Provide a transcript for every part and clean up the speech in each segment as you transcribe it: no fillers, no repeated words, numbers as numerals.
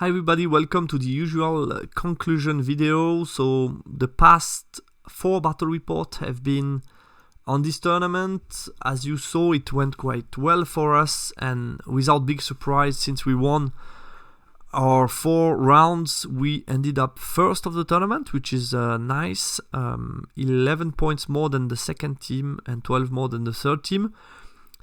Hi everybody, welcome to the usual conclusion video. So the past 4 battle reports have been on this tournament. As you saw, it went quite well for us and without big surprise, since we won our 4 rounds, we ended up first of the tournament, which is nice. 11 points more than the second team and 12 more than the third team.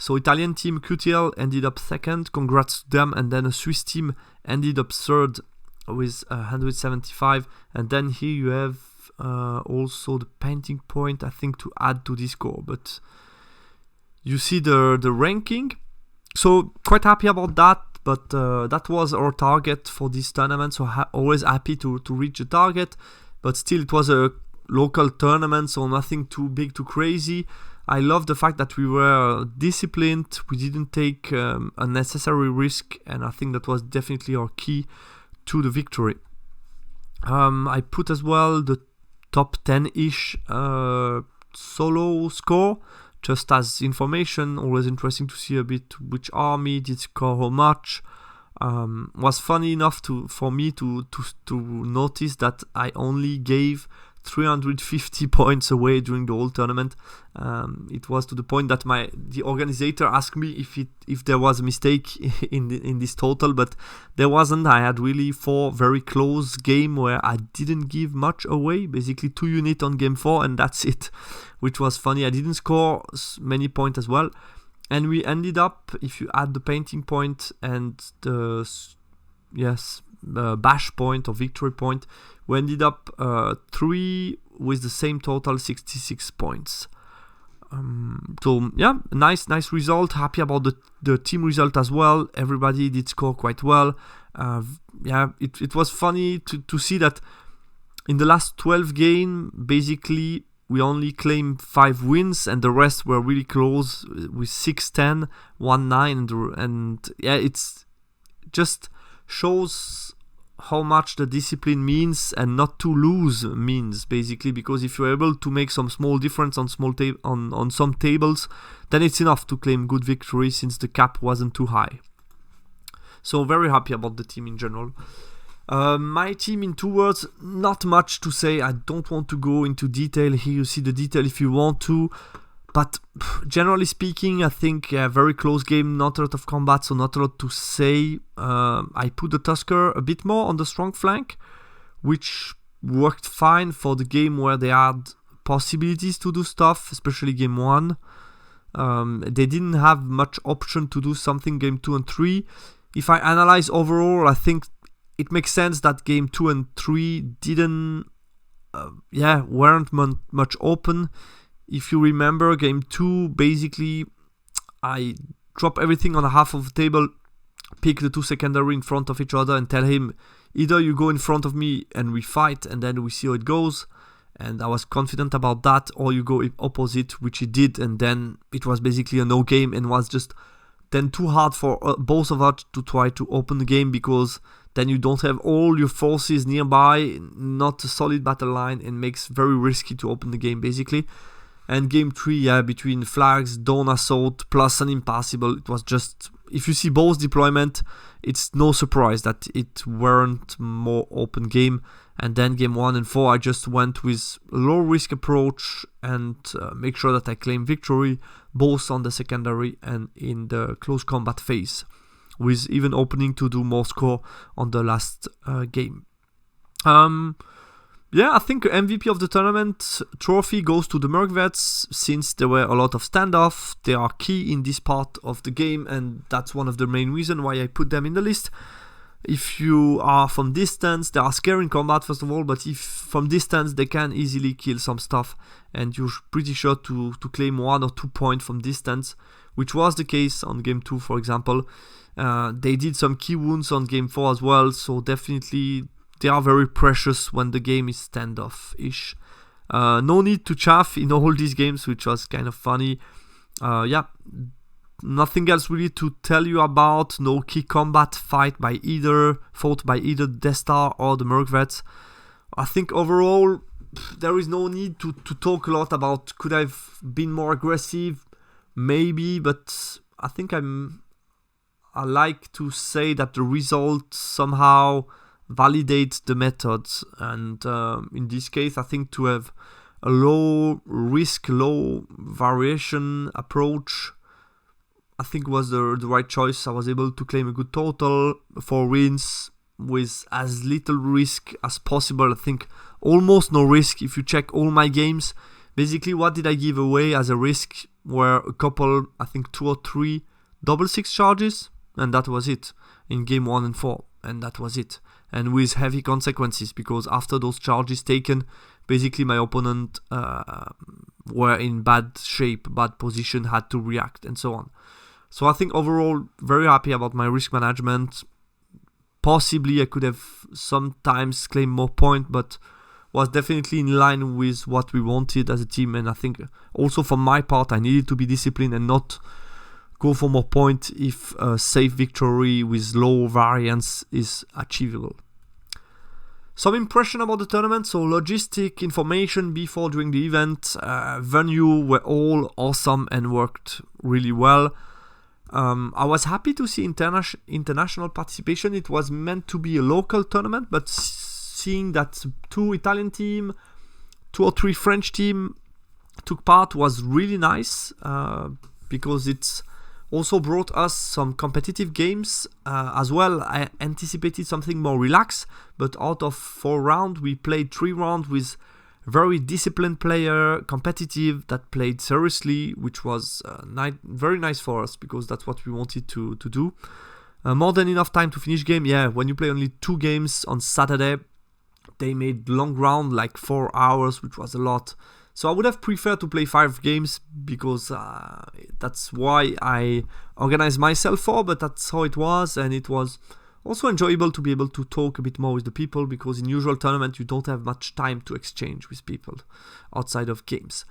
So Italian team QTL ended up second, congrats to them, and then a Swiss team ended up third with 175. And then here you have also the painting point, I think, to add to this score. But you see the ranking. So quite happy about that, but that was our target for this tournament. So always happy to reach the target, but still it was a local tournament, so nothing too big, too crazy. I love the fact that we were disciplined, we didn't take unnecessary risk, and I think that was definitely our key to the victory. I put as well the top 10-ish solo score, just as information. Always interesting to see a bit which army did score how much. Was funny enough for me to notice that I only gave 350 points away during the whole tournament. It was to the point that the organizer asked me if there was a mistake in this total, but there wasn't. I had really 4 very close games where I didn't give much away, basically 2 units on game 4 and that's it, which was funny. I didn't score many points as well, and we ended up, if you add the painting point and the bash point or victory point, we ended up 3 with the same total, 66 points. So yeah, nice result. Happy about the team result as well. Everybody did score quite well. It was funny to see that in the last 12 games, basically we only claimed 5 wins and the rest were really close with 6-10, 1-9, and yeah, it's just shows how much the discipline means and not to lose means, basically, because if you're able to make some small difference on on some tables, then it's enough to claim good victory since the cap wasn't too high. So very happy about the team in general. My team, in 2 words, not much to say. I don't want to go into detail here. You see the detail if you want to. But generally speaking, I think very close game, not a lot of combat, so not a lot to say. I put the Tusker a bit more on the strong flank, which worked fine for the game where they had possibilities to do stuff, especially game 1. They didn't have much option to do something game 2 and 3. If I analyze overall, I think it makes sense that game 2 and 3 didn't, weren't much open. If you remember, game 2, basically, I drop everything on a half of the table, pick the 2 secondary in front of each other and tell him, either you go in front of me and we fight and then we see how it goes. And I was confident about that, or you go opposite, which he did, and then it was basically a no game and was just then too hard for both of us to try to open the game, because then you don't have all your forces nearby, not a solid battle line, and makes very risky to open the game, basically. And game 3, between flags, dawn assault, plus an impassable, it was just, if you see both deployment, it's no surprise that it weren't more open game. And then game 1 and 4, I just went with low risk approach and make sure that I claim victory, both on the secondary and in the close combat phase, with even opening to do more score on the last game. I think MVP of the tournament trophy goes to the Mercvets, since there were a lot of standoff. They are key in this part of the game, and that's one of the main reasons why I put them in the list. If you are from distance, they are scary in combat, first of all, but if from distance, they can easily kill some stuff, and you're pretty sure to claim 1 or 2 points from distance, which was the case on game 2, for example. They did some key wounds on game 4 as well, so definitely they are very precious when the game is standoff-ish. No need to chaff in all these games, which was kind of funny. Nothing else really to tell you about. No key combat fought by either Death Star or the Mercvets. I think overall there is no need to talk a lot about could I've been more aggressive, maybe, but I think I like to say that the result somehow validates the methods, and in this case I think to have a low risk, low variation approach I think was the right choice. I was able to claim a good total, 4 wins with as little risk as possible. I think almost no risk if you check all my games. Basically, what did I give away as a risk were a couple, I think 2 or 3 double 6 charges, and that was it in game 1 and 4, and that was it. And with heavy consequences, because after those charges taken, basically my opponent were in bad shape, bad position, had to react, and so on. So I think overall, very happy about my risk management. Possibly I could have sometimes claimed more points, but was definitely in line with what we wanted as a team. And I think also for my part, I needed to be disciplined and not go for more points if a safe victory with low variance is achievable. Some impression about the tournament. So logistic information before, during the event. Venue were all awesome and worked really well. I was happy to see international participation. It was meant to be a local tournament, but seeing that 2 Italian team, 2 or 3 French team took part was really nice, because it's also brought us some competitive games as well. I anticipated something more relaxed, but out of 4 rounds, we played 3 rounds with very disciplined player, competitive, that played seriously, which was very nice for us, because that's what we wanted to do. More than enough time to finish game. Yeah, when you play only 2 games on Saturday, they made long round, like 4 hours, which was a lot. So I would have preferred to play 5 games, because that's why I organized myself for, but that's how it was. And it was also enjoyable to be able to talk a bit more with the people, because in usual tournament you don't have much time to exchange with people outside of games.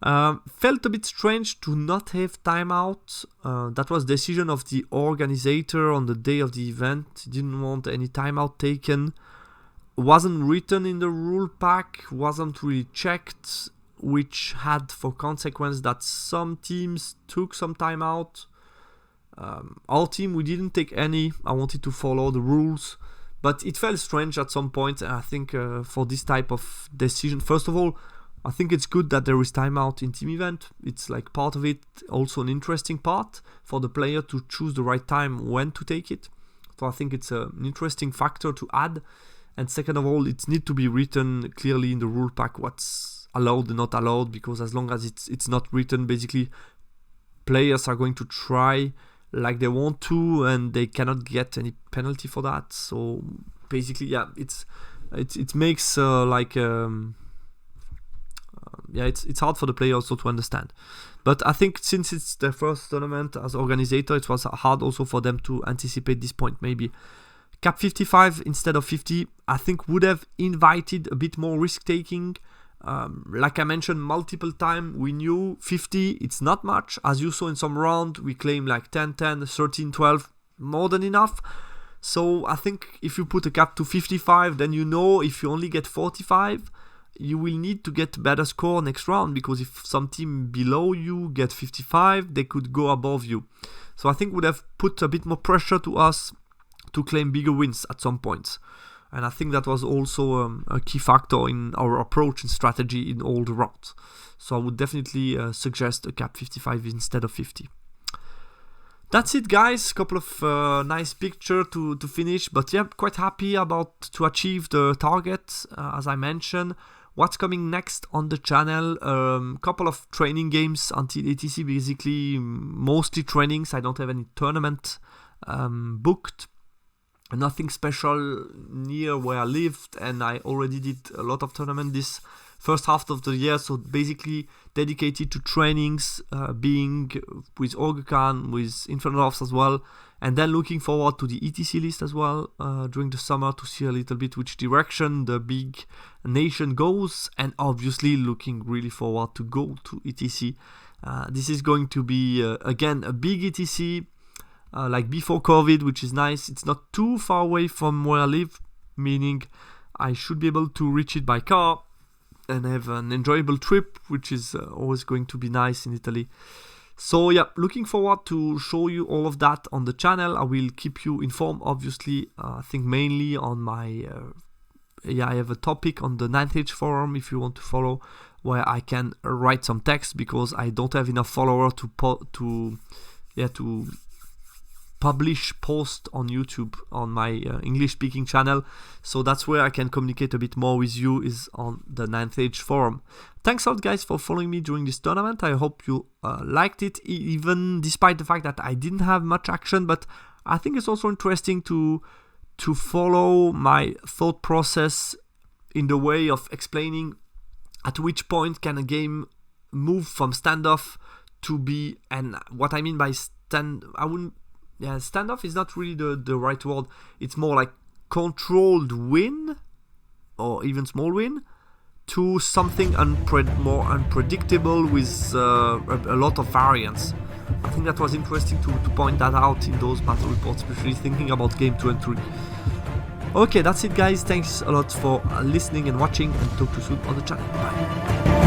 Felt a bit strange to not have timeout. That was decision of the organizer on the day of the event. Didn't want any timeout taken. Wasn't written in the rule pack, wasn't really checked, which had for consequence that some teams took some timeout. Our team, we didn't take any. I wanted to follow the rules, but it felt strange at some point. I think for this type of decision, first of all, I think it's good that there is timeout in team event. It's like part of it, also an interesting part for the player to choose the right time when to take it. So I think it's an interesting factor to add. And second of all, it needs to be written clearly in the rule pack what's allowed and not allowed, because as long as it's not written, basically players are going to try like they want to, and they cannot get any penalty for that. So basically, yeah, it makes it's hard for the player also to understand. But I think since it's their first tournament as organizer, it was hard also for them to anticipate this point. Maybe cap 55 instead of 50, I think would have invited a bit more risk taking. Like I mentioned multiple times, we knew 50, it's not much. As you saw in some round, we claim like 10, 10, 13, 12, more than enough. So I think if you put a cap to 55, then you know if you only get 45, you will need to get better score next round, because if some team below you get 55, they could go above you. So I think would have put a bit more pressure to us to claim bigger wins at some points. And I think that was also a key factor in our approach and strategy in all the rounds. So I would definitely suggest a cap 55 instead of 50. That's it, guys. Couple of nice picture to finish. But yeah, quite happy about to achieve the target, as I mentioned. What's coming next on the channel? Couple of training games until ETC, basically mostly trainings. I don't have any tournament booked. Nothing special near where I lived, and I already did a lot of tournament this first half of the year, so basically dedicated to trainings, being with Orgekan, with Infernal as well, and then looking forward to the ETC list as well during the summer to see a little bit which direction the big nation goes, and obviously looking really forward to go to ETC. This is going to be again a big ETC. Like before COVID, which is nice. It's not too far away from where I live, meaning I should be able to reach it by car and have an enjoyable trip, which is always going to be nice in Italy. So yeah, looking forward to show you all of that on the channel. I will keep you informed, obviously. I think mainly on my I have a topic on the 9th Age forum if you want to follow, where I can write some text because I don't have enough followers to publish post on YouTube on my English speaking channel. So that's where I can communicate a bit more with you, is on the 9th Age forum. Thanks a lot, guys, for following me during this tournament. I hope you liked it, even despite the fact that I didn't have much action. But I think it's also interesting to follow my thought process in the way of explaining at which point can a game move from standoff to be, and what I mean by standoff is not really the right word. It's more like controlled win, or even small win, to something more unpredictable with a lot of variance. I think that was interesting to point that out in those battle reports, especially thinking about game 2 and 3. Okay, that's it, guys. Thanks a lot for listening and watching, and talk to you soon on the channel. Bye.